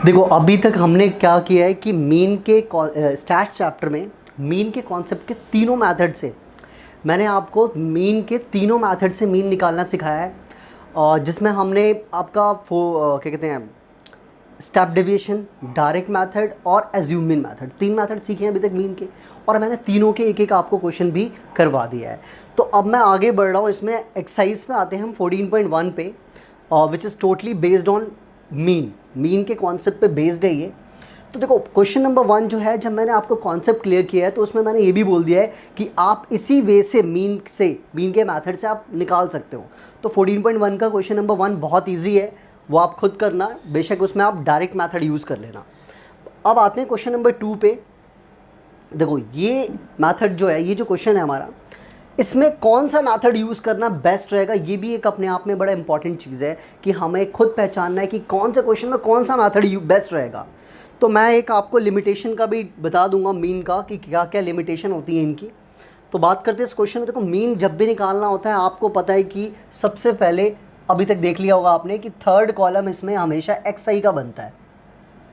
देखो अभी तक हमने क्या किया है कि मीन के स्टैट्स चैप्टर में मीन के कॉन्सेप्ट के तीनों मेथड से मैंने आपको मीन के तीनों मेथड से मीन निकालना सिखाया है, और जिसमें हमने आपका क्या कहते हैं स्टेप डेविएशन, डायरेक्ट मेथड और एज्यूम मीन मेथड, तीन मेथड सीखे हैं अभी तक मीन के, और मैंने तीनों के एक एक आपको क्वेश्चन भी करवा दिया है। तो अब मैं आगे बढ़ रहा हूँ, इसमें एक्सरसाइज में आते हैं हम 14.1 पे, which is totally based on mean के कॉन्सेप्ट पे बेस्ड है ये। तो देखो क्वेश्चन नंबर 1 जो है, जब मैंने आपको कॉन्सेप्ट क्लियर किया है तो उसमें मैंने ये भी बोल दिया है कि आप इसी वे से मीन के मेथड से आप निकाल सकते हो। तो 14.1 का क्वेश्चन नंबर 1 बहुत इजी है, वो आप खुद करना, बेशक उसमें आप डायरेक्ट मेथड यूज़ कर लेना। अब आते हैं क्वेश्चन नंबर 2 पे। देखो ये मेथड जो है, ये जो क्वेश्चन है हमारा, इसमें कौन सा मेथड यूज़ करना बेस्ट रहेगा, ये भी एक अपने आप में बड़ा इंपॉर्टेंट चीज़ है कि हमें खुद पहचानना है कि कौन से क्वेश्चन में कौन सा मेथड बेस्ट रहेगा। तो मैं एक आपको लिमिटेशन का भी बता दूंगा मीन का, कि क्या क्या लिमिटेशन होती है इनकी। तो बात करते हैं इस क्वेश्चन में। देखो मीन जब भी निकालना होता है, आपको पता है कि सबसे पहले अभी तक देख लिया होगा आपने कि थर्ड कॉलम इसमें हमेशा एक्स आई का बनता है।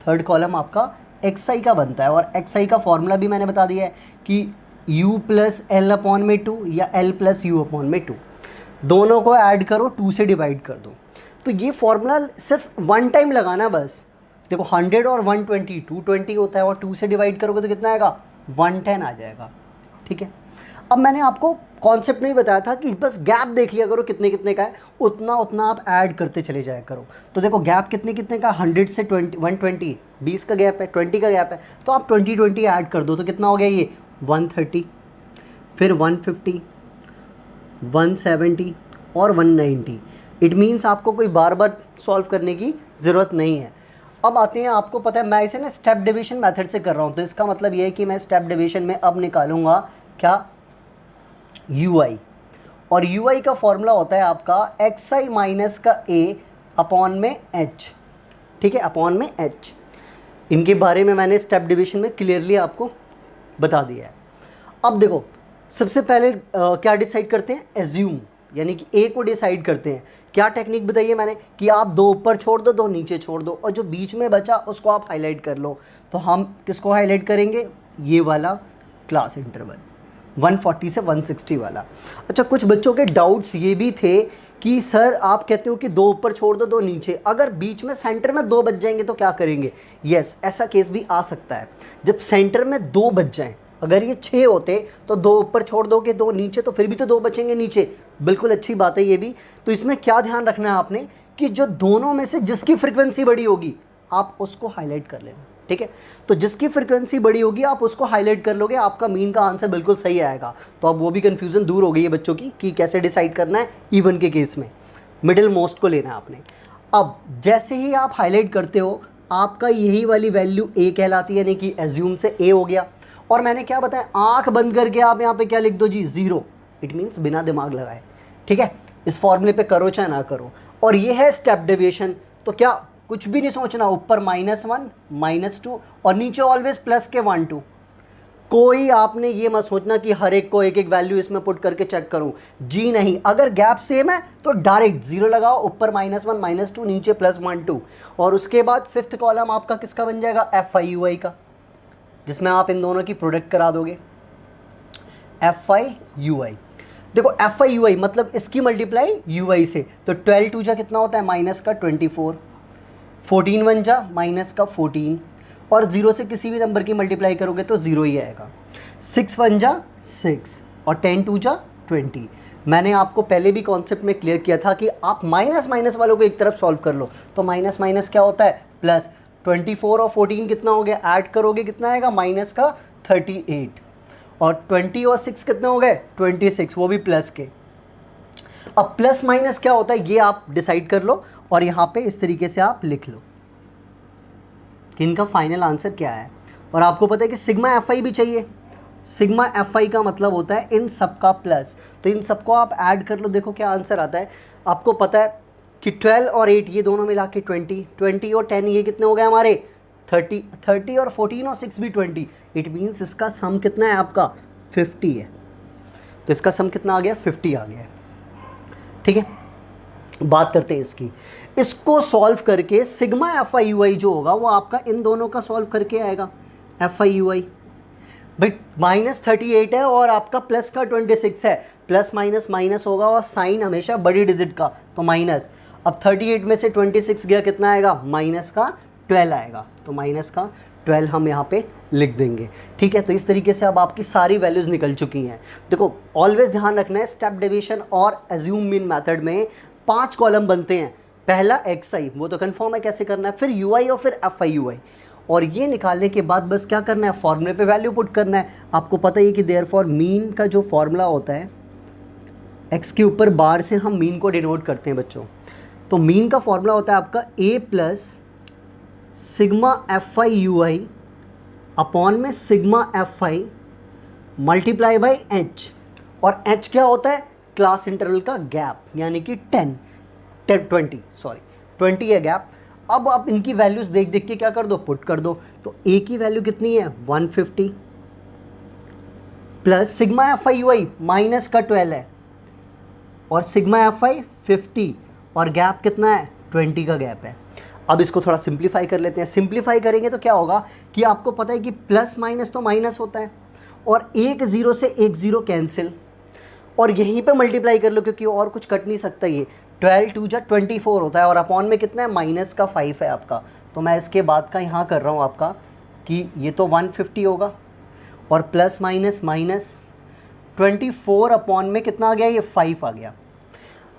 थर्ड कॉलम आपका एक्स आई का बनता है, और एक्स आई का फॉर्मूला भी मैंने बता दिया है कि u प्लस एल अपॉन में 2 या l प्लस यू अपॉन में 2, दोनों को ऐड करो, 2 से डिवाइड कर दो। तो ये फॉर्मूला सिर्फ वन टाइम लगाना बस। देखो 100 और 120 220 होता है, और 2 से डिवाइड करोगे तो कितना आएगा, 110 आ जाएगा। ठीक है, अब मैंने आपको कॉन्सेप्ट में ही बताया था कि बस गैप देख लिया करो कितने कितने का है, उतना उतना आप ऐड करते चले जाया करो। तो देखो गैप कितने कितने का, 100 से 120, 20 का गैप है, 20 का गैप है, तो आप 20 ऐड कर दो तो कितना हो गया ये 130, फिर 150, 170 और 190। इट मीन्स आपको कोई बार बार सॉल्व करने की ज़रूरत नहीं है। अब आते हैं, आपको पता है मैं इसे ना स्टेप डिवीजन मेथड से कर रहा हूँ, तो इसका मतलब ये है कि मैं स्टेप डिवीजन में अब निकालूंगा क्या, UI, और UI का फॉर्मूला होता है आपका XI माइनस का A अपॉन में H। ठीक है, अपॉन में H। इनके बारे में मैंने स्टेप डिवीजन में क्लियरली आपको बता दिया है। अब देखो सबसे पहले क्या डिसाइड करते हैं, एज्यूम, यानी कि ए को डिसाइड करते हैं। क्या टेक्निक बताइए मैंने, कि आप दो ऊपर छोड़ दो, दो नीचे छोड़ दो, और जो बीच में बचा उसको आप हाईलाइट कर लो। तो हम किसको हाईलाइट करेंगे, ये वाला क्लास इंटरवल 140 से 160 वाला। अच्छा, कुछ बच्चों के डाउट्स ये भी थे कि सर आप कहते हो कि दो ऊपर छोड़ दो, दो नीचे, अगर बीच में सेंटर में दो बच जाएंगे तो क्या करेंगे। यस, ऐसा केस भी आ सकता है, जब सेंटर में दो बच जाएं। अगर ये 6 होते तो दो ऊपर छोड़ दोगे, दो नीचे, तो फिर भी तो दो बचेंगे नीचे। बिल्कुल अच्छी बात है ये भी। तो इसमें क्या ध्यान रखना है आपने, कि जो दोनों में से जिसकी फ्रीक्वेंसी बड़ी होगी आप उसको हाईलाइट कर लेना। ठीक है, तो जिसकी फ्रीक्वेंसी बड़ी होगी आप उसको हाईलाइट कर लोगे, आपका मीन का आंसर बिल्कुल सही आएगा। तो अब वो भी कन्फ्यूज़न दूर हो गई है बच्चों की कि कैसे डिसाइड करना है। इवन के केस में मिडिल मोस्ट को लेना है आपने। अब जैसे ही आप हाईलाइट करते हो, आपका यही वाली वैल्यू ए कहलाती है, यानी कि एज्यूम से ए हो गया। और मैंने क्या बताया, आंख बंद करके आप यहाँ पे क्या लिख दो जी, 0। इट मीन्स बिना दिमाग लगाए। ठीक है, इस फॉर्मूले पे करो चाहे ना करो। और ये है स्टेप डेविएशन। तो क्या कुछ भी नहीं सोचना, ऊपर -1 -2 और नीचे ऑलवेज प्लस के 1 2। कोई आपने ये मत सोचना कि हर एक को एक एक वैल्यू इसमें पुट करके चेक करूं, जी नहीं। अगर गैप सेम है तो डायरेक्ट 0 लगाओ, ऊपर -1 -2, नीचे +1 2। और उसके बाद फिफ्थ कॉलम आपका किसका बन जाएगा, FI/UI का, जिसमें आप इन दोनों की प्रोडक्ट करा दोगे, FI/UI। देखो FI/UI मतलब इसकी मल्टीप्लाई UI से, तो 12 2 जा कितना होता है, माइनस का 24, 14 1 जा माइनस का 14, और 0 से किसी भी नंबर की मल्टीप्लाई करोगे तो 0 ही आएगा। 6 1 जा 6, और 10 2 जा 20। मैंने आपको पहले भी कॉन्सेप्ट में क्लियर किया था कि आप माइनस माइनस वालों को एक तरफ सॉल्व कर लो, तो माइनस माइनस क्या होता है, प्लस। 24 और 14 कितना हो गया, ऐड करोगे कितना आएगा, माइनस का 38, और 20 और 6 कितने हो गए, 26, वो भी प्लस के। अब प्लस माइनस क्या होता है ये आप डिसाइड कर लो, और यहाँ पे इस तरीके से आप लिख लो कि इनका फाइनल आंसर क्या है। और आपको पता है कि सिग्मा FI भी चाहिए। सिग्मा FI का मतलब होता है इन सब का प्लस, तो इन सबको आप ऐड कर लो, देखो क्या आंसर आता है। आपको पता है कि 12 और 8 ये दोनों मिला के 20, 20 और 10 ये कितने हो गए हमारे 30, 30 और 14 और 6 भी 20। इट मीन्स इसका सम कितना है आपका 50 है। तो इसका सम कितना आ गया, 50 आ गया है। ठीक है, बात करते हैं इसकी। इसको सॉल्व करके सिग्मा एफ आई यू आई जो होगा वो आपका इन दोनों का सॉल्व करके आएगा, एफ आई यू आई भाई -38 है और आपका प्लस का 26 है, प्लस माइनस माइनस होगा और साइन हमेशा बड़ी डिजिट का, तो माइनस। अब 38 में से 26 गया, कितना आएगा, माइनस का 12 आएगा, तो माइनस का 12 हम यहाँ पे लिख देंगे। ठीक है, तो इस तरीके से अब आपकी सारी वैल्यूज़ निकल चुकी हैं। देखो ऑलवेज ध्यान रखना है, स्टेप डिवीजन और एज्यूम मीन मेथड में 5 कॉलम बनते हैं। पहला एक्स आई, वो तो कन्फर्म है कैसे करना है, फिर यू आई और फिर एफ आई यू आई, और ये निकालने के बाद बस क्या करना है, फॉर्मूले पे वैल्यू पुट करना है। आपको पता ही है कि देयरफॉर मीन का जो फॉर्मूला होता है, एक्स के ऊपर बार से हम मीन को डिनोट करते हैं बच्चों, तो मीन का फॉर्मूला होता है आपका A plus sigma F I U I upon में sigma F I multiply by H, और एच क्या होता है, क्लास इंटरवल का गैप, यानी कि 20 है गैप। अब आप इनकी वैल्यूज़ देख देख के क्या कर दो, पुट कर दो। तो ए की वैल्यू कितनी है, 150 plus sigma F I U I minus का 12 है और सिग्मा एफ आई 50 और गैप कितना है, 20 का गैप है। अब इसको थोड़ा सिंप्लीफाई कर लेते हैं। सिंप्लीफाई करेंगे तो क्या होगा कि आपको पता है कि प्लस माइनस तो माइनस होता है और एक ज़ीरो से एक ज़ीरो कैंसिल, और यहीं पे मल्टीप्लाई कर लो क्योंकि और कुछ कट नहीं सकता, ये 12 2 जा 24 होता है और अपॉन में कितना है, माइनस का 5 है आपका। तो मैं इसके बाद का यहाँ कर रहा हूँ आपका कि ये तो 150 होगा और प्लस माइनस माइनस 24 अपॉन में कितना आ गया, ये 5 आ गया।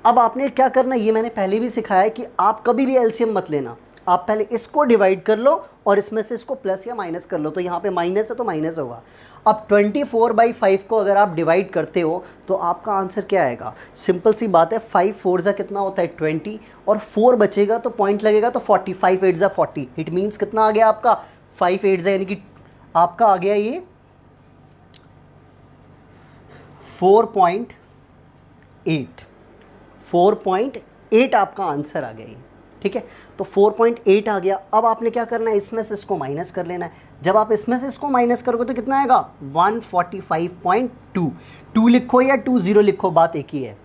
अब आपने क्या करना है, ये मैंने पहले भी सिखाया है कि आप कभी भी एलसीएम मत लेना, आप पहले इसको डिवाइड कर लो और इसमें से इसको प्लस या माइनस कर लो, तो यहाँ पे माइनस है तो माइनस होगा। अब 24/5 को अगर आप डिवाइड करते हो तो आपका आंसर क्या आएगा, सिंपल सी बात है, 5 4 जा कितना होता है 20 और 4 बचेगा तो पॉइंट लगेगा तो 40, 5 8 जा 40, इट मीन्स कितना आ गया आपका 5 8 जा, यानी कि आपका आ गया ये 4.8 आपका आंसर आ गया ये। ठीक है, तो 4.8 आ गया। अब आपने क्या करना है, इसमें से इसको माइनस कर लेना है। जब आप इसमें से इसको माइनस करोगे तो कितना आएगा, 145.2। 2 लिखो या 20 लिखो, बात एक ही है।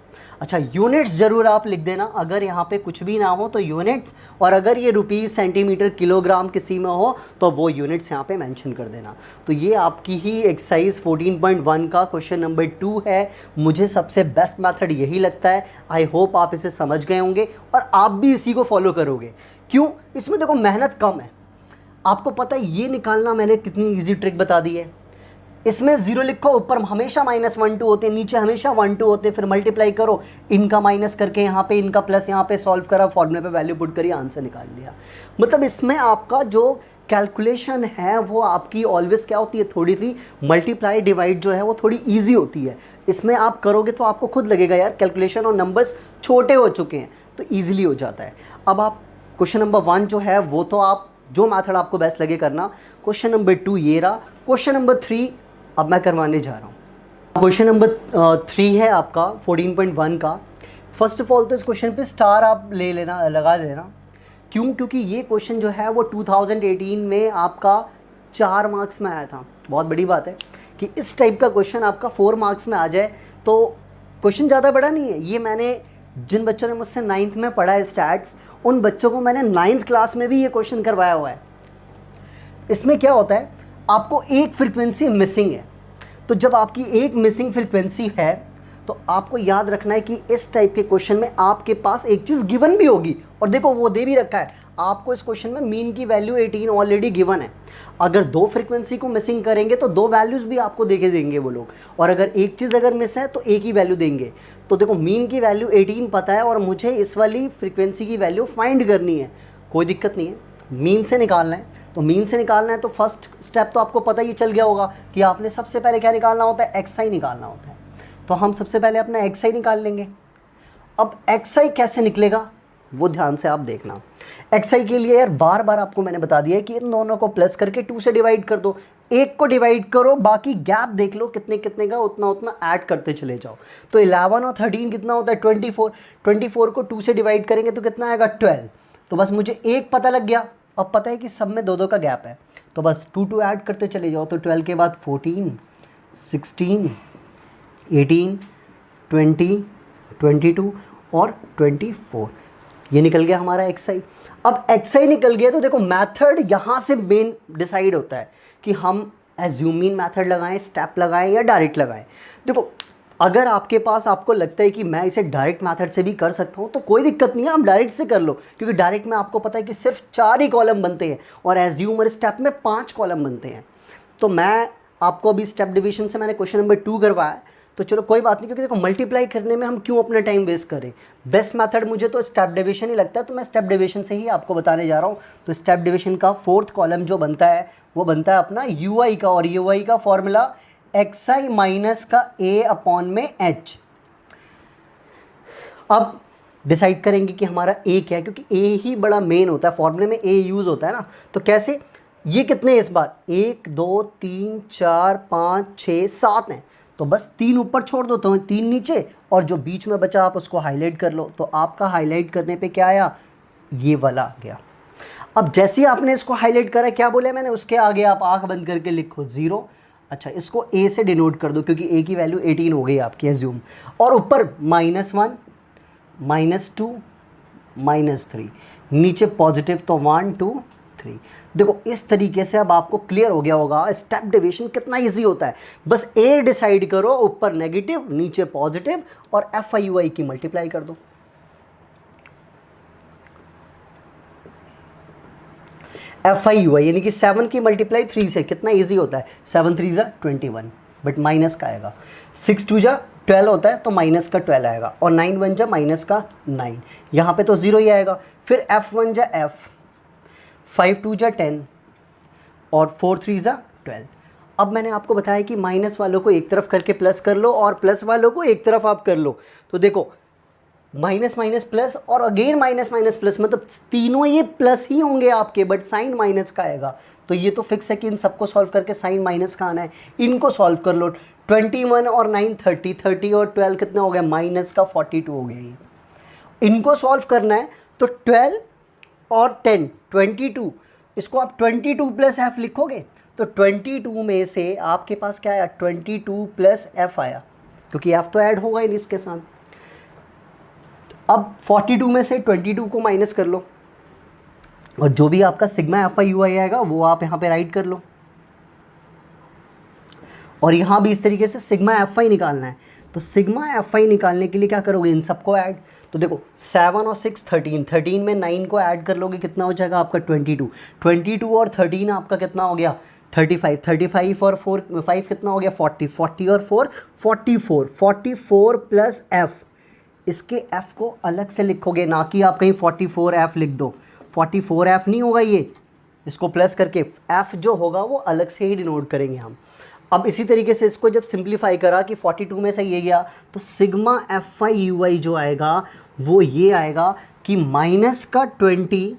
अच्छा, यूनिट्स जरूर आप लिख देना, अगर यहाँ पे कुछ भी ना हो तो यूनिट्स, और अगर ये रुपीज़ सेंटीमीटर किलोग्राम किसी में हो तो वो यूनिट्स यहाँ पे मेंशन कर देना। तो ये आपकी ही एक्सरसाइज 14.1 का क्वेश्चन नंबर 2 है। मुझे सबसे बेस्ट मेथड यही लगता है। आई होप आप इसे समझ गए होंगे और आप भी इसी को फॉलो करोगे। क्यों, इसमें देखो मेहनत कम है। आपको पता है ये निकालना मैंने कितनी ईजी ट्रिक बता दी है। इसमें 0 लिखो, ऊपर हमेशा -1 2 होते हैं, नीचे हमेशा 1 2 होते हैं, फिर मल्टीप्लाई करो, इनका माइनस करके यहाँ पे इनका प्लस, यहाँ पे सॉल्व करा, फॉर्मूले पे वैल्यू पुट करी, आंसर निकाल लिया। मतलब इसमें आपका जो कैलकुलेशन है वो आपकी ऑलवेज क्या होती है, थोड़ी सी मल्टीप्लाई डिवाइड जो है वो थोड़ी ईजी होती है। इसमें आप करोगे तो आपको खुद लगेगा यार कैलकुलेशन और नंबर्स छोटे हो चुके हैं, तो ईजिली हो जाता है। अब आप क्वेश्चन नंबर 1 जो है वो तो आप जो मेथड आपको बेस्ट लगे करना। क्वेश्चन नंबर 2 ये रहा। क्वेश्चन नंबर 3 अब मैं करवाने जा रहा हूँ। क्वेश्चन नंबर 3 है आपका 14.1 का। फर्स्ट ऑफ ऑल तो इस क्वेश्चन पे स्टार आप ले लेना, लगा लेना। क्यों, क्योंकि ये क्वेश्चन जो है वो 2018 में आपका 4 मार्क्स में आया था। बहुत बड़ी बात है कि इस टाइप का क्वेश्चन आपका 4 मार्क्स में आ जाए, तो क्वेश्चन ज़्यादा बड़ा नहीं है। ये मैंने जिन बच्चों ने मुझसे 9th में पढ़ा है स्टैट्स, उन बच्चों को मैंने 9th क्लास में भी ये क्वेश्चन करवाया हुआ है। इसमें क्या होता है, आपको एक फ्रीक्वेंसी मिसिंग है, तो जब आपकी एक मिसिंग फ्रीक्वेंसी है तो आपको याद रखना है कि इस टाइप के क्वेश्चन में आपके पास एक चीज़ गिवन भी होगी, और देखो वो दे भी रखा है आपको। इस क्वेश्चन में मीन की वैल्यू 18 ऑलरेडी गिवन है। अगर 2 फ्रीक्वेंसी को मिसिंग करेंगे तो 2 वैल्यूज़ भी आपको देके देंगे वो लोग, और अगर एक चीज़ अगर मिस है तो एक ही वैल्यू देंगे। तो देखो मीन की वैल्यू 18 पता है और मुझे इस वाली फ्रीक्वेंसी की वैल्यू फाइंड करनी है, कोई दिक्कत नहीं है, मीन से निकालना है। तो मीन से निकालना है तो फर्स्ट स्टेप तो आपको पता ही चल गया होगा कि आपने सबसे पहले क्या निकालना होता है, एक्स निकालना होता है। तो हम सबसे पहले अपना एक्स निकाल लेंगे। अब एक्स कैसे निकलेगा वो ध्यान से आप देखना। एक्स के लिए यार बार बार आपको मैंने बता दिया है कि इन दोनों को प्लस करके 2 से डिवाइड कर दो, एक को डिवाइड करो, बाकी गैप देख लो कितने कितने का, उतना उतना ऐड करते चले जाओ। तो 11 और 13 कितना होता है 24। 24 को 2 से डिवाइड करेंगे तो कितना आएगा 12। तो बस मुझे एक पता लग गया। अब पता है कि सब में 2 का गैप है, तो बस 2 ऐड करते चले जाओ। तो 12 के बाद 14 16 18 20 22 और 24। ये निकल गया हमारा xi। अब xi निकल गया तो देखो मेथड यहाँ से मेन डिसाइड होता है कि हम एज्यूमिंग मेथड लगाएं, स्टेप लगाएं या डायरेक्ट लगाएं। देखो अगर आपके पास आपको लगता है कि मैं इसे डायरेक्ट मेथड से भी कर सकता हूँ तो कोई दिक्कत नहीं है, आप डायरेक्ट से कर लो, क्योंकि डायरेक्ट में आपको पता है कि सिर्फ 4 ही कॉलम बनते हैं और एज्यूम और स्टेप में 5 कॉलम बनते हैं। तो मैं आपको अभी स्टेप डिवीजन से मैंने क्वेश्चन नंबर 2 करवाया है, तो चलो कोई बात नहीं, क्योंकि देखो मल्टीप्लाई करने में हम क्यों अपना टाइम वेस्ट करें। बेस्ट मेथड मुझे तो स्टेप डिवीजन ही लगता है, तो मैं स्टेप डिवीजन से ही आपको बताने जा रहा हूँ। तो स्टेप डिवीजन का 4th कॉलम जो बनता है वो बनता है अपना ui का, और ui का फॉर्मूला xi माइनस का a अपॉन में h। अब डिसाइड करेंगे कि हमारा a क्या है, क्योंकि a ही बड़ा मेन होता है, फॉर्मूले में a यूज़ होता है ना। तो कैसे, ये कितने इस बार 1 2 3 4 5 6 7 हैं, तो बस 3 ऊपर छोड़ दो तो 3 नीचे, और जो बीच में बचा आप उसको हाईलाइट कर लो। तो आपका हाईलाइट करने पे क्या आया, ये वाला आ गया। अब जैसे ही आपने इसको हाईलाइट करा, क्या बोले मैंने, उसके आगे आप आंख बंद करके लिखो 0। अच्छा, इसको a से डिनोट कर दो क्योंकि a की वैल्यू 18 हो गई आपकी एज्यूम, और ऊपर -1 -2 -3, नीचे पॉजिटिव तो 1 2 3। देखो इस तरीके से अब आपको क्लियर हो गया होगा स्टेप डिवीजन कितना इजी होता है। बस a डिसाइड करो, ऊपर नेगेटिव नीचे पॉजिटिव, और fi ui की मल्टीप्लाई कर दो। fi ui यानी कि 7 की मल्टीप्लाई 3 से कितना इजी होता है, 7 3 जा 21, बट माइनस का आएगा। 6 2 जा 12 होता है तो माइनस का 12 आएगा, और 9 1 जा माइनस का 9, यहाँ पे तो 0 ही आएगा। फिर f1 जा f, 5 2 जा 10, और 4 3 जा 12। अब मैंने आपको बताया कि माइनस वालों को एक तरफ करके प्लस कर लो, और प्लस वालों को एक तरफ आप कर लो। तो देखो माइनस माइनस प्लस और अगेन माइनस माइनस प्लस, मतलब तीनों ये प्लस ही होंगे आपके, बट साइन माइनस का आएगा। तो ये तो फिक्स है कि इन सबको सॉल्व करके साइन माइनस का आना है। इनको सॉल्व कर लो, 21 और 9 30, 30 और 12 कितना हो गया, माइनस का 42 हो गया। ये इनको सॉल्व करना है तो 12 और 10 22, इसको आप 22 प्लस एफ लिखोगे तो 22 में से आपके पास क्या आया, 22 प्लस एफ आया, क्योंकि एफ तो ऐड होगा ही इसके साथ। अब 42 में से 22 को माइनस कर लो, और जो भी आपका सिग्मा एफ आई यू आई आएगा वो आप यहाँ पे राइट कर लो, और यहाँ भी इस तरीके से सिग्मा एफ आई निकालना है। तो सिग्मा एफ आई निकालने के लिए क्या करोगे, इन सबको ऐड। तो देखो 7 और 6 13, 13 में 9 को ऐड कर लोगे, कितना हो जाएगा आपका 22, 22 और 13 आपका कितना हो गया 35, 35 और 4 5 कितना हो गया 40, 40 और 4 44, 44 प्लस एफ। इसके f को अलग से लिखोगे, ना कि आप कहीं 44f लिख दो, 44f नहीं होगा ये, इसको प्लस करके f जो होगा वो अलग से ही डिनोट करेंगे हम। अब इसी तरीके से इसको जब सिंप्लीफाई करा कि 42 में से ये गया, तो सिग्मा एफ आई यू आई जो आएगा वो ये आएगा कि माइनस का 20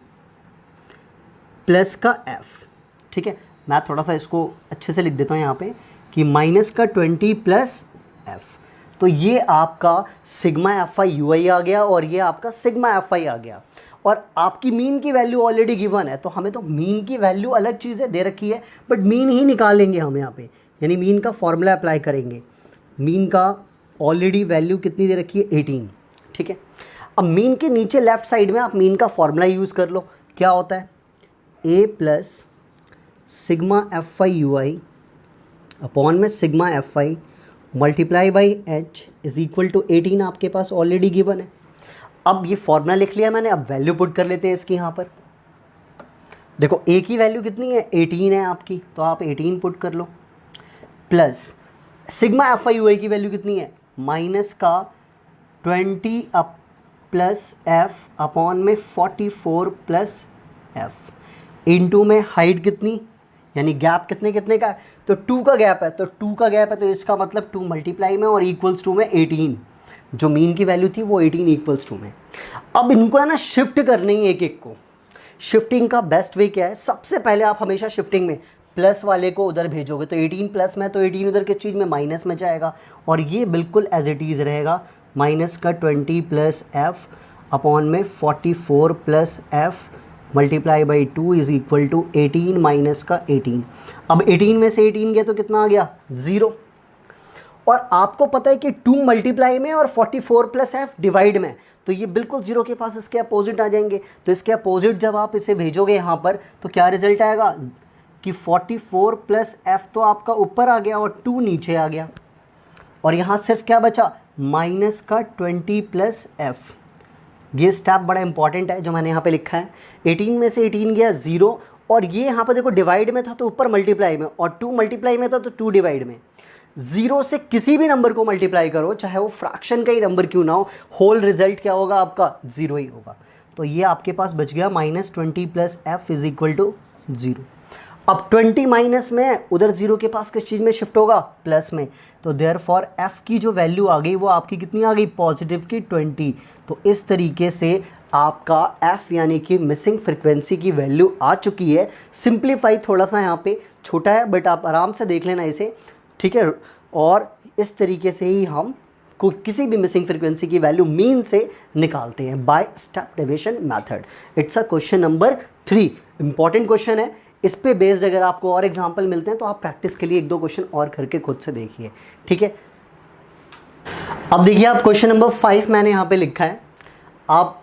प्लस का f। ठीक है, मैं थोड़ा सा इसको अच्छे से लिख देता हूँ यहाँ पे कि माइनस का 20 प्लस f। तो ये आपका सिग्मा एफ आई यू आई आ गया, और ये आपका सिग्मा एफ आई आ गया। और आपकी मीन की वैल्यू ऑलरेडी गिवन है, तो हमें तो मीन की वैल्यू अलग चीज़ें दे रखी है, बट मीन ही निकालेंगे हम यहाँ पे, यानी मीन का फॉर्मूला अप्लाई करेंगे। मीन का ऑलरेडी वैल्यू कितनी दे रखी है 18। ठीक है, अब मीन के नीचे लेफ्ट साइड में आप मीन का फॉर्मूला यूज़ कर लो। क्या होता है, A plus sigma F I U I upon में sigma F I multiply by H is equal to 18 आपके पास ऑलरेडी गिवन है। अब ये फॉर्मूला लिख लिया मैंने, अब वैल्यू पुट कर लेते हैं इसकी यहाँ पर। देखो ए की वैल्यू कितनी है 18 है आपकी, तो आप 18 पुट कर लो, plus sigma F I U I की वैल्यू कितनी है माइनस का 20 अप प्लस एफ अपॉन में 44 प्लस एफ इंटू में हाइट कितनी, यानी गैप कितने कितने का है, तो 2 का गैप है, तो 2 का गैप है तो इसका मतलब 2 मल्टीप्लाई में और इक्वल्स टू में 18, जो मीन की वैल्यू थी वो 18 इक्वल्स टू में। अब इनको है ना शिफ्ट करनी है एक एक को। शिफ्टिंग का बेस्ट वे क्या है, सबसे पहले आप हमेशा शिफ्टिंग में प्लस वाले को उधर भेजोगे, तो 18 प्लस में तो 18 उधर किस चीज़ में माइनस में जाएगा, और ये बिल्कुल एज इट इज़ रहेगा माइनस का 20 प्लस एफ अपॉन में 44 plus F multiply by 2 is equal to 18 minus का 18। अब 18 में से 18 गया तो कितना आ गया 0, और आपको पता है कि 2 मल्टीप्लाई में और 44 प्लस एफ डिवाइड में, तो तो ये बिल्कुल जीरो के पास इसके अपोजिट आ जाएंगे। तो इसके अपोजिट जब आप इसे भेजोगे यहाँ पर तो क्या रिजल्ट आएगा कि 44 प्लस एफ तो आपका ऊपर आ गया और 2 नीचे आ गया, और यहाँ सिर्फ क्या बचा माइनस का 20 प्लस एफ। ये स्टेप बड़ा इंपॉर्टेंट है जो मैंने यहाँ पे लिखा है। 18 में से 18 गया 0, और ये यहाँ पर देखो डिवाइड में था तो ऊपर मल्टीप्लाई में, और 2 मल्टीप्लाई में था तो 2 डिवाइड में। 0 से किसी भी नंबर को मल्टीप्लाई करो, चाहे वो फ्रैक्शन का ही नंबर क्यों ना हो, होल रिजल्ट क्या होगा आपका 0 ही होगा। तो ये आपके पास बच गया -20 plus F is equal to 0। अब 20 माइनस में उधर 0 के पास किस चीज़ में शिफ्ट होगा, प्लस में। तो देयरफॉर एफ की जो वैल्यू आ गई वो आपकी कितनी आ गई, पॉजिटिव की 20। तो इस तरीके से आपका एफ यानी कि मिसिंग फ्रिक्वेंसी की वैल्यू आ चुकी है। सिंप्लीफाई थोड़ा सा यहाँ पे छोटा है बट आप आराम से देख लेना इसे, ठीक है। और इस तरीके से ही हम किसी भी मिसिंग फ्रिक्वेंसी की वैल्यू मीन से निकालते हैं by step deviation method. It's a question number 3, important question है। इस पे बेस्ड अगर आपको और एग्जांपल मिलते हैं तो आप प्रैक्टिस के लिए 1-2 क्वेश्चन और करके खुद से देखिए, ठीक है। अब देखिए आप क्वेश्चन नंबर 5 मैंने यहाँ पे लिखा है। आप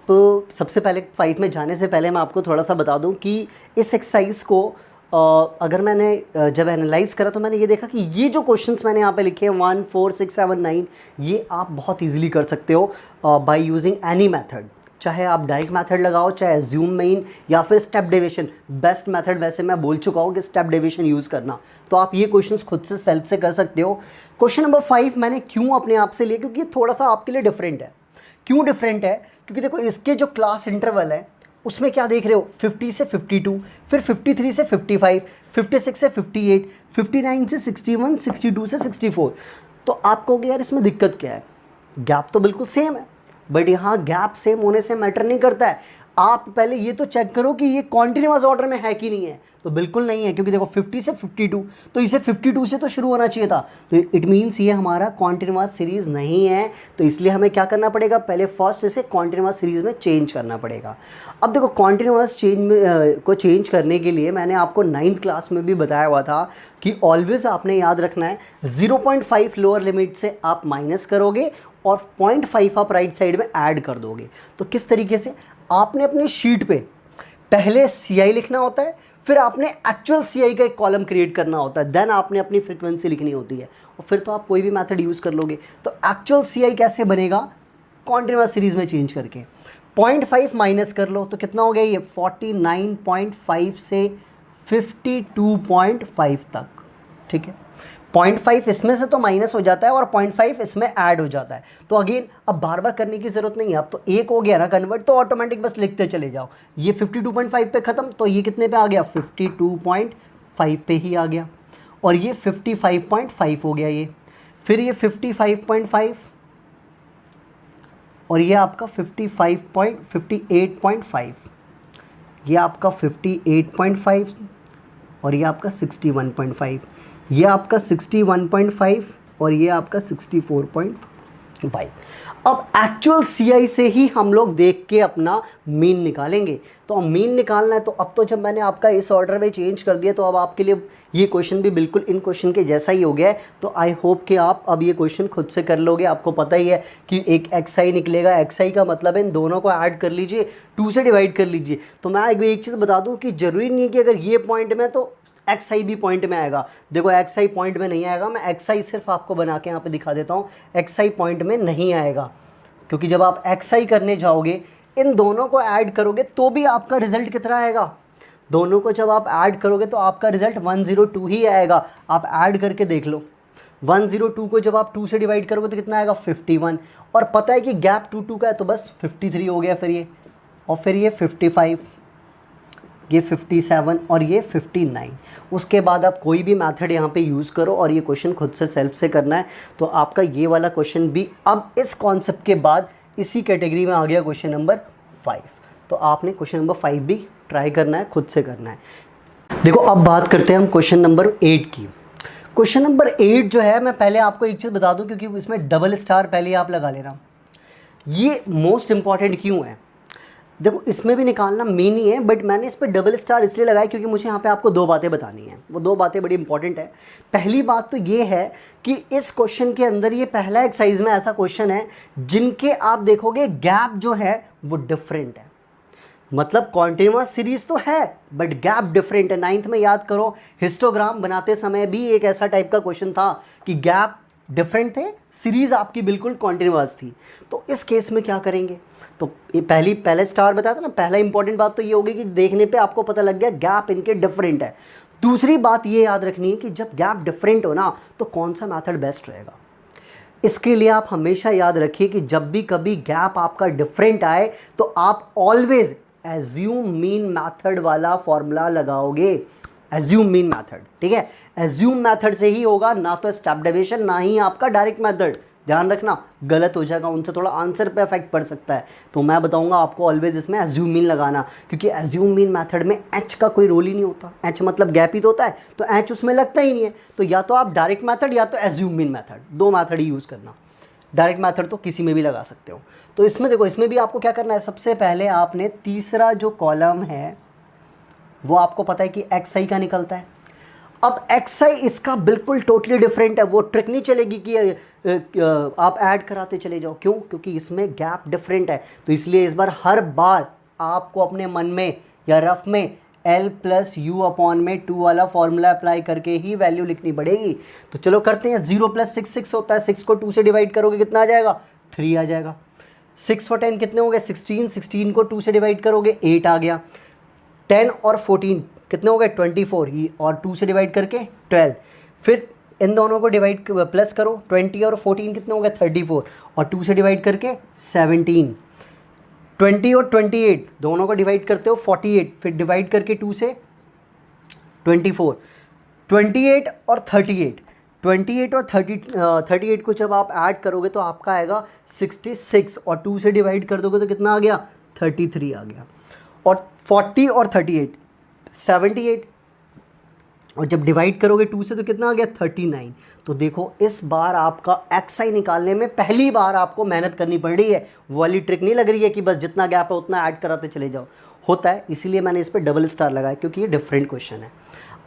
सबसे पहले 5 में जाने से पहले मैं आपको थोड़ा सा बता दूं कि इस एक्सरसाइज को अगर मैंने जब एनालाइज करा तो मैंने ये देखा कि ये जो क्वेश्चंस मैंने यहाँ पे लिखे हैं 1, 4, 6, 7, 9 ये आप बहुत इजीली कर सकते हो बाय यूजिंग एनी मेथड। चाहे आप डायरेक्ट मेथड लगाओ, चाहे ज़ूम मेन या फिर स्टेप डेविएशन। बेस्ट मेथड वैसे मैं बोल चुका हूँ कि स्टेप डेविएशन यूज़ करना। तो आप ये क्वेश्चंस खुद से सेल्फ से कर सकते हो। क्वेश्चन नंबर 5 मैंने क्यों अपने आप से लिया, क्योंकि ये थोड़ा सा आपके लिए डिफरेंट है। क्यों डिफरेंट है, क्योंकि देखो इसके जो क्लास इंटरवल है उसमें क्या देख रहे हो, 50 से 52, फिर 53 से 55, 56 से 58, 59 से 61, 62 से 64। तो आप कहोगे यार इसमें दिक्कत क्या है, गैप तो बिल्कुल सेम है। बट यहाँ गैप सेम होने से मैटर नहीं करता है। आप पहले ये तो चेक करो कि ये कॉन्टिन्यूअस ऑर्डर में है कि नहीं है। तो बिल्कुल नहीं है, क्योंकि देखो 50 से 52 तो इसे 52 से तो शुरू होना चाहिए था। तो इट मीन्स ये हमारा कॉन्टिन्यूअस सीरीज़ नहीं है। तो इसलिए हमें क्या करना पड़ेगा, पहले फर्स्ट इसे कॉन्टिन्यूअस सीरीज़ में चेंज करना पड़ेगा। अब देखो कॉन्टिन्यूअस को चेंज करने के लिए मैंने आपको 9th क्लास में भी बताया हुआ था कि ऑलवेज़ आपने याद रखना है 0.5 लोअर लिमिट से आप माइनस करोगे और 0.5 आप राइट साइड में ऐड कर दोगे। तो किस तरीके से, आपने अपनी शीट पे पहले CI लिखना होता है, फिर आपने एक्चुअल CI का एक कॉलम क्रिएट करना होता है, देन आपने अपनी फ्रीक्वेंसी लिखनी होती है, और फिर तो आप कोई भी मेथड यूज़ कर लोगे। तो एक्चुअल CI कैसे बनेगा, कॉन्टिन्यूअस सीरीज़ में चेंज करके 0.5 माइनस कर लो तो कितना हो गया ये 49.5 से 52.5 तक, ठीक है। 0.5 इसमें से तो माइनस हो जाता है और 0.5 इसमें ऐड हो जाता है। तो अगेन अब बार बार करने की ज़रूरत नहीं है, अब तो एक हो गया ना कन्वर्ट, तो ऑटोमेटिक बस लिखते चले जाओ। ये 52.5 पे ख़त्म, तो ये कितने पे आ गया, 52.5 पे ही आ गया, और ये 55.5 हो गया ये, फिर ये 55.5 और ये आपका 58.5, ये आपका 58.5 और ये आपका 61.5, ये आपका 61.5 और ये आपका 64.5। अब एक्चुअल CI से ही हम लोग देख के अपना मीन निकालेंगे। तो अब मीन निकालना है, तो अब तो जब मैंने आपका इस ऑर्डर में चेंज कर दिया तो अब आपके लिए ये क्वेश्चन भी बिल्कुल इन क्वेश्चन के जैसा ही हो गया है। तो आई होप कि आप अब ये क्वेश्चन खुद से कर लोगे। आपको पता ही है कि एक XI निकलेगा, XI का मतलब है इन दोनों को ऐड कर लीजिए, 2 से डिवाइड कर लीजिए। तो मैं एक चीज़ बता दूँ कि ज़रूरी नहीं है कि अगर ये पॉइंट में तो XI भी पॉइंट में आएगा। देखो XI पॉइंट में नहीं आएगा, मैं XI सिर्फ आपको बना के यहाँ पे दिखा देता हूँ। XI पॉइंट में नहीं आएगा, क्योंकि जब आप XI करने जाओगे इन दोनों को ऐड करोगे तो भी आपका रिजल्ट कितना आएगा, दोनों को जब आप ऐड करोगे तो आपका रिजल्ट 102 ही आएगा। आप ऐड करके देख लो, 102 को जब आप 2 से डिवाइड करोगे तो कितना आएगा 51, और पता है कि गैप 2 का है तो बस 53 हो गया फिर ये, और फिर ये 55, ये 57 और ये 59। उसके बाद आप कोई भी मेथड यहाँ पे यूज़ करो और ये क्वेश्चन खुद से सेल्फ से करना है। तो आपका ये वाला क्वेश्चन भी अब इस कॉन्सेप्ट के बाद इसी कैटेगरी में आ गया क्वेश्चन नंबर 5। तो आपने क्वेश्चन नंबर 5 भी ट्राई करना है, खुद से करना है। देखो अब बात करते हैं हम क्वेश्चन नंबर 8 की। क्वेश्चन नंबर 8 जो है, मैं पहले आपको एक चीज़ बता दूँ, क्योंकि इसमें डबल स्टार पहले आप लगा लेना। ये मोस्ट इम्पॉर्टेंट क्यों है, देखो इसमें भी निकालना मीन ही है, बट मैंने इस पर डबल स्टार इसलिए लगाया क्योंकि मुझे यहाँ पे आपको दो बातें बतानी है। वो दो बातें बड़ी इंपॉर्टेंट है। पहली बात तो ये है कि इस क्वेश्चन के अंदर ये पहला एक्सरसाइज में ऐसा क्वेश्चन है जिनके आप देखोगे गैप जो है वो डिफरेंट है। मतलब कॉन्टिन्यूअस सीरीज तो है बट गैप डिफरेंट है। 9th में याद करो हिस्टोग्राम बनाते समय भी एक ऐसा टाइप का क्वेश्चन था कि गैप डिफरेंट थे, सीरीज आपकी बिल्कुल कॉन्टिन्यूअस थी। तो इस केस में क्या करेंगे, तो ये पहले स्टार बताया था ना, पहला इंपॉर्टेंट बात तो ये होगी कि देखने पे आपको पता लग गया गैप इनके डिफरेंट है। दूसरी बात ये याद रखनी है कि जब गैप डिफरेंट हो ना तो कौन सा मेथड बेस्ट रहेगा। इसके लिए आप हमेशा याद रखिए कि जब भी कभी गैप आपका डिफरेंट आए तो आप ऑलवेज एज्यूम मीन मेथड वाला फॉर्मूला लगाओगे। एज्यूम मीन मेथड, ठीक है, एज्यूम मेथड से ही होगा, ना तो स्टेप डेविएशन ना ही आपका डायरेक्ट मेथड। ध्यान रखना गलत हो जाएगा, उनसे थोड़ा आंसर पे इफेक्ट पड़ सकता है। तो मैं बताऊंगा आपको ऑलवेज इसमें एज्यूम मीन लगाना, क्योंकि एज्यूम मीन मेथड में एच का कोई रोल ही नहीं होता। एच मतलब गैप ही तो होता है, तो एच उसमें लगता ही नहीं है। तो या तो आप डायरेक्ट मेथड या तो एज्यूम मीन मेथड, दो मेथड ही यूज़ करना। डायरेक्ट मेथड तो किसी में भी लगा सकते हो। तो इसमें देखो, इसमें भी आपको क्या करना है, सबसे पहले आपने तीसरा जो कॉलम है वो आपको पता है कि एक्स आई का निकलता है। अब एक्स आई इसका बिल्कुल टोटली डिफरेंट है। वो ट्रिक नहीं चलेगी कि आप ऐड कराते चले जाओ। क्यों? क्योंकि इसमें गैप डिफरेंट है। तो इसलिए इस बार हर बार आपको अपने मन में या रफ में L प्लस यू अपॉन में 2 वाला फॉर्मूला अप्लाई करके ही वैल्यू लिखनी पड़ेगी। तो चलो करते हैं। 0 + 6 6 होता है। 6 को 2 से डिवाइड करोगे कितना आ जाएगा? 3 आ जाएगा। 6 और 10 कितने हो गए? 16। 16 को 2 से डिवाइड करोगे 8 आ गया। 10 और 14 कितने हो गए? 24 ही, और 2 से डिवाइड करके 12। फिर इन दोनों को डिवाइड प्लस करो, 20 और 14 कितने हो गए? 34, और 2 से डिवाइड करके 17। 20 और 28 दोनों को डिवाइड करते हो 48, फिर डिवाइड करके 2 से 24। 28 और 38, 28 और 38 को जब आप ऐड करोगे तो आपका आएगा 66, और 2 से डिवाइड कर दोगे तो कितना आ गया? 33 आ गया। और 40 और 38 78, और जब डिवाइड करोगे 2 से तो कितना आ गया? 39। तो देखो इस बार आपका एक्स आई निकालने में पहली बार आपको मेहनत करनी पड़ रही है। वो वाली ट्रिक नहीं लग रही है कि बस जितना गैप है उतना ऐड कराते चले जाओ। होता है, इसीलिए मैंने इस पर डबल स्टार लगाया क्योंकि ये डिफरेंट क्वेश्चन है।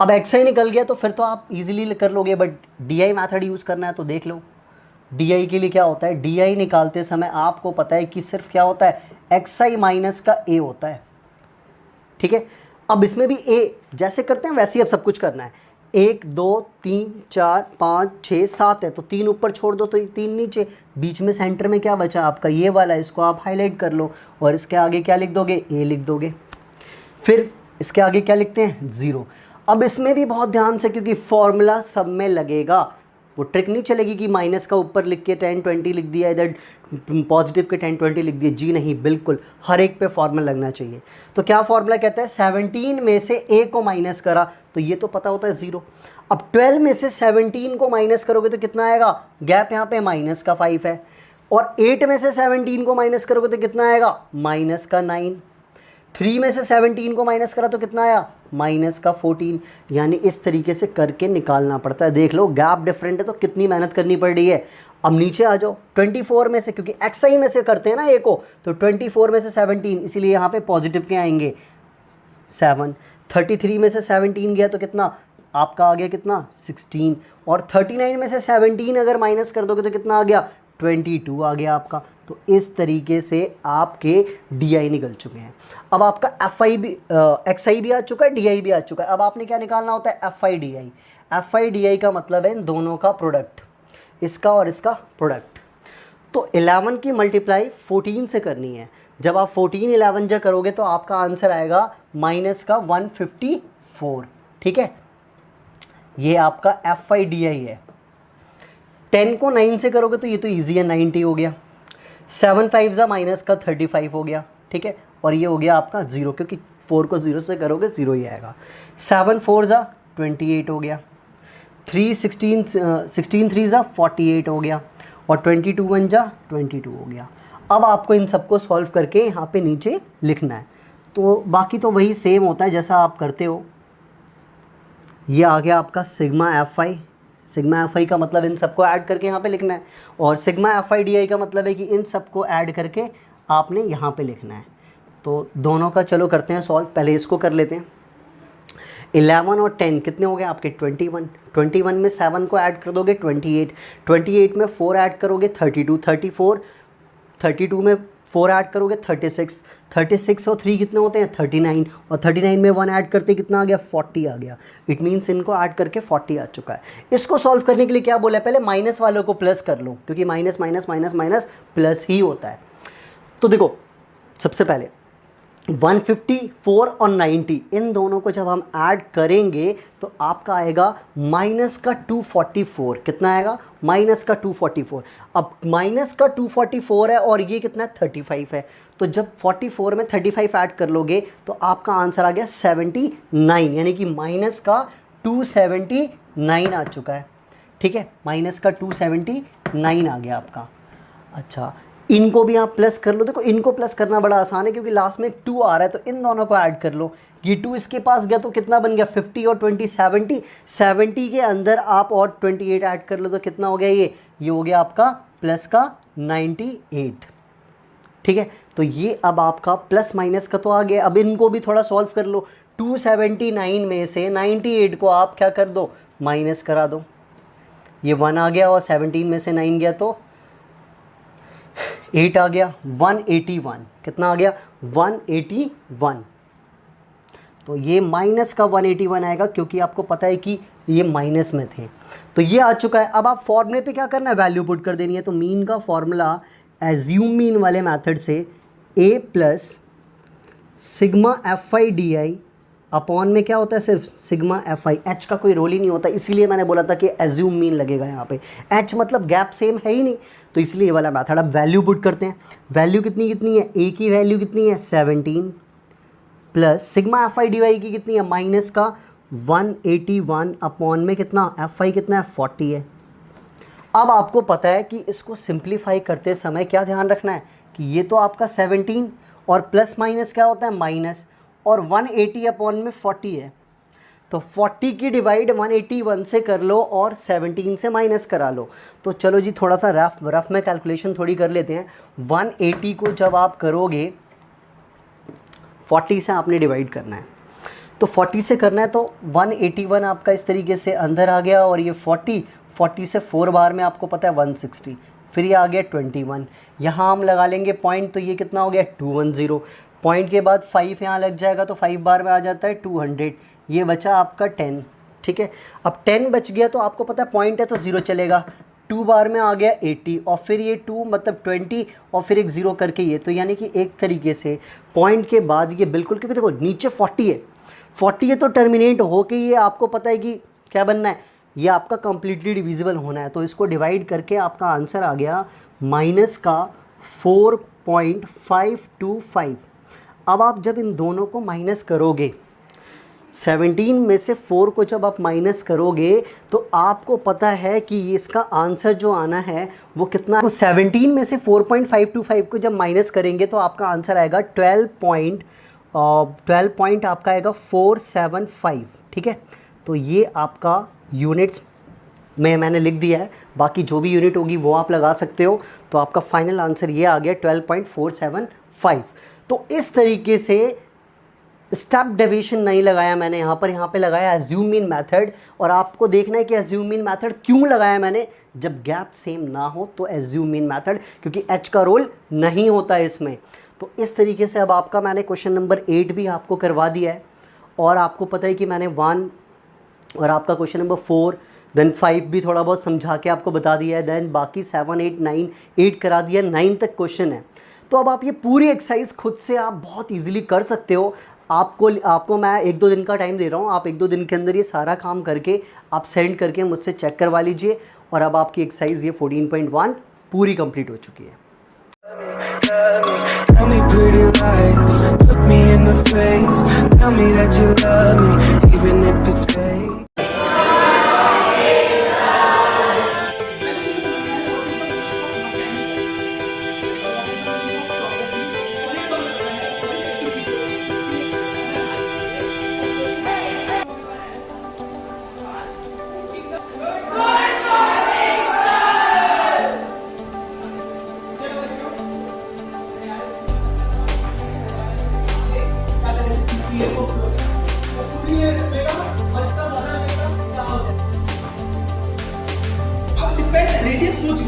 अब एक्स आई निकल गया तो फिर तो आप इजीली कर लोगे, but D I method use करना है तो देख लो। डी आई के लिए क्या होता है, डी आई निकालते समय आपको पता है कि सिर्फ क्या होता है, एक्स आई माइनस का ए होता है। ठीक है, अब इसमें भी ए जैसे करते हैं वैसे ही अब सब कुछ करना है। 1 2 3 4 5 6 7 है तो 3 ऊपर छोड़ दो तो 3 नीचे। बीच में सेंटर में क्या बचा आपका? ये वाला, इसको आप हाईलाइट कर लो, और इसके आगे क्या लिख दोगे? ए लिख दोगे। फिर इसके आगे क्या लिखते हैं? 0। अब इसमें भी बहुत ध्यान से, क्योंकि फॉर्मूला सब में लगेगा। वो ट्रिक नहीं चलेगी कि माइनस का ऊपर लिख के 10 20 लिख दिया, इधर पॉजिटिव के 10 20 लिख दिए। जी नहीं, बिल्कुल हर एक पे फॉर्मूला लगना चाहिए। तो क्या फॉर्मूला कहता है? 17 में से a को माइनस करा तो ये तो पता होता है 0। अब 12 में से 17 को माइनस करोगे तो कितना आएगा? गैप यहाँ पे माइनस का 5 है। और 8 में से 17 को माइनस करोगे तो कितना आएगा? माइनस का 9। 3 में से 17 को माइनस करा तो कितना आया? माइनस का 14। यानी इस तरीके से करके निकालना पड़ता है। देख लो गैप डिफरेंट है तो कितनी मेहनत करनी पड़ रही है। अब नीचे आ जाओ, 24 में से, क्योंकि एक्स आई में से करते हैं ना ए को, तो 24 में से 17, इसीलिए यहाँ पे पॉजिटिव के आएंगे 7। 33 में से 17 गया तो कितना आपका आ गया? कितना? 16। और 39 में से 17 अगर माइनस कर दोगे तो कितना आ गया? 22 आ गया आपका। तो इस तरीके से आपके डी आई निकल चुके हैं। अब आपका एफ आई भी, एक्स आई भी आ चुका है, डी आई भी आ चुका है। अब आपने क्या निकालना होता है? F I D I. F I D I का मतलब है इन दोनों का प्रोडक्ट, इसका और इसका प्रोडक्ट। तो 11 की मल्टीप्लाई 14 से करनी है। जब आप 14 11 जा करोगे तो आपका आंसर आएगा माइनस का 154। ठीक है, ये आपका एफ आई डी आई है। 10 को 9 से करोगे तो ये तो ईजी है, 90 हो गया। 7 5 जा माइनस का 35 हो गया। ठीक है, और ये हो गया आपका 0, क्योंकि 4 को 0 से करोगे 0 ही आएगा। 7 4 जा 28 हो गया। 16 3 जा 48 हो गया, और 22 1 जा 22 हो गया। अब आपको इन सबको सॉल्व करके यहाँ पे नीचे लिखना है। तो बाकी तो वही सेम होता है जैसा आप करते हो। ये आ गया आपका सिग्मा एफ आई। सिग्मा एफ आई का मतलब इन सबको ऐड करके यहाँ पे लिखना है, और sigma F I D I का मतलब है कि इन सबको ऐड करके आपने यहाँ पे लिखना है। तो दोनों का चलो करते हैं सॉल्व, पहले इसको कर लेते हैं। 11 और 10 कितने हो गए आपके 21, 21 में 7 को ऐड कर दोगे 28, 28 में 4 ऐड करोगे 32, 34, 32 में 4 ऐड करोगे 36, 36 और 3 कितने होते हैं 39, और 39 में 1 ऐड करते कितना आ गया 40 आ गया। इट मीन्स इनको ऐड करके 40 आ चुका है। इसको सॉल्व करने के लिए क्या बोला है, पहले माइनस वालों को प्लस कर लो, क्योंकि minus minus minus minus plus ही होता है। तो देखो सबसे पहले 154 और 90 इन दोनों को जब हम ऐड करेंगे तो आपका आएगा माइनस का 244। कितना आएगा माइनस का 244। अब माइनस का 244 है और ये कितना है 35 है, तो जब 44 में 35 ऐड कर लोगे तो आपका आंसर आ गया 79, यानी कि माइनस का 279 आ चुका है। ठीक है, माइनस का 279 आ गया आपका। अच्छा, इनको भी आप प्लस कर लो। देखो इनको प्लस करना बड़ा आसान है, क्योंकि लास्ट में 2 आ रहा है, तो इन दोनों को ऐड कर लो। ये 2 इसके पास गया तो कितना बन गया 50 और 20 70, 70 के अंदर आप और 28 ऐड कर लो तो कितना हो गया, ये हो गया आपका प्लस का 98। ठीक है, तो ये अब आपका प्लस माइनस का तो आ गया। अब इनको भी थोड़ा सॉल्व कर लो। 279 में से 98 को आप क्या कर दो, माइनस करा दो। ये 1 आ गया और 17 में से 9 गया तो 8 आ गया, 181। कितना आ गया 181। तो ये माइनस का 181 आएगा, क्योंकि आपको पता है कि ये माइनस में थे। तो ये आ चुका है। अब आप फॉर्मूले पे क्या करना है, वैल्यू पुट कर देनी है। तो मीन का फॉर्मूला एज्यूम मीन वाले मेथड से a plus sigma F I D I upon में क्या होता है, सिर्फ सिग्मा एफ आई। एच का कोई रोल ही नहीं होता, इसीलिए मैंने बोला था कि एज्यूम मीन लगेगा यहाँ पे। एच मतलब गैप सेम है ही नहीं, तो इसलिए ये वाला मेथड। अब वैल्यू पुट करते हैं। वैल्यू कितनी कितनी है, ए की वैल्यू कितनी है 17 plus sigma F I D Y की कितनी है माइनस का 181 अपॉन में कितना एफ आई कितना है 40 है। अब आपको पता है कि इसको सिंप्लीफाई करते समय क्या ध्यान रखना है कि ये तो आपका 17 और प्लस माइनस क्या होता है माइनस, और 180 अपॉन में 40 है, तो 40 की डिवाइड 181 से कर लो और 17 से माइनस करा लो। तो चलो जी थोड़ा सा रफ में कैलकुलेशन थोड़ी कर लेते हैं। 180 को जब आप करोगे 40 से आपने डिवाइड करना है, तो 40 से करना है तो 181 आपका इस तरीके से अंदर आ गया, और ये 40 से 4 बार में आपको पता है 160, फिर ये आ गया 21। यहाँ हम लगा लेंगे पॉइंट, तो ये कितना हो गया 210। पॉइंट के बाद 5 यहाँ लग जाएगा, तो 5 बार में आ जाता है 200। ये बचा आपका 10। ठीक है, अब 10 बच गया तो आपको पता है पॉइंट है तो 0 चलेगा। 2 बार में आ गया 80, और फिर ये 2 मतलब 20 और फिर एक 0 करके ये, तो यानी कि एक तरीके से पॉइंट के बाद ये बिल्कुल, क्योंकि देखो नीचे 40 है तो टर्मिनेट हो के ये आपको पता है कि क्या बनना है, ये आपका कम्प्लीटली डिविजिबल होना है। तो इसको डिवाइड करके आपका आंसर आ गया माइनस का 4.525। अब आप जब इन दोनों को माइनस करोगे, 17 में से 4 को जब आप माइनस करोगे तो आपको पता है कि इसका आंसर जो आना है वो कितना, तो 17 में से 4.525 को जब माइनस करेंगे तो आपका आंसर आएगा 12 पॉइंट आपका आएगा 475। ठीक है, तो ये आपका यूनिट्स में मैंने लिख दिया है, बाकी जो भी यूनिट होगी वो आप लगा सकते हो। तो आपका फाइनल आंसर ये आ गया 12.475। तो इस तरीके से स्टेप डेविएशन नहीं लगाया मैंने यहाँ पे लगाया एज्यूम मीन मेथड। और आपको देखना है कि एज्यूम मीन मेथड क्यों लगाया मैंने, जब गैप सेम ना हो तो एज्यूम मीन मेथड, क्योंकि एच का रोल नहीं होता है इसमें। तो इस तरीके से अब आपका मैंने क्वेश्चन नंबर 8 भी आपको करवा दिया है, और आपको पता है कि मैंने 1 और आपका क्वेश्चन नंबर 4 देन 5 भी थोड़ा बहुत समझा के आपको बता दिया है, देन बाकी 7 8 9 8 करा दिया, 9 तक क्वेश्चन है। तो अब आप ये पूरी एक्सरसाइज खुद से आप बहुत इजीली कर सकते हो। आपको मैं 1-2 दिन का टाइम दे रहा हूँ, आप 1-2 दिन के अंदर ये सारा काम करके आप सेंड करके मुझसे चेक करवा लीजिए, और अब आपकी एक्सरसाइज ये 14.1 पूरी कंप्लीट हो चुकी है। Tell me pretty lies, look me in the face, tell me that you love me, even if it's fake. bend radius 2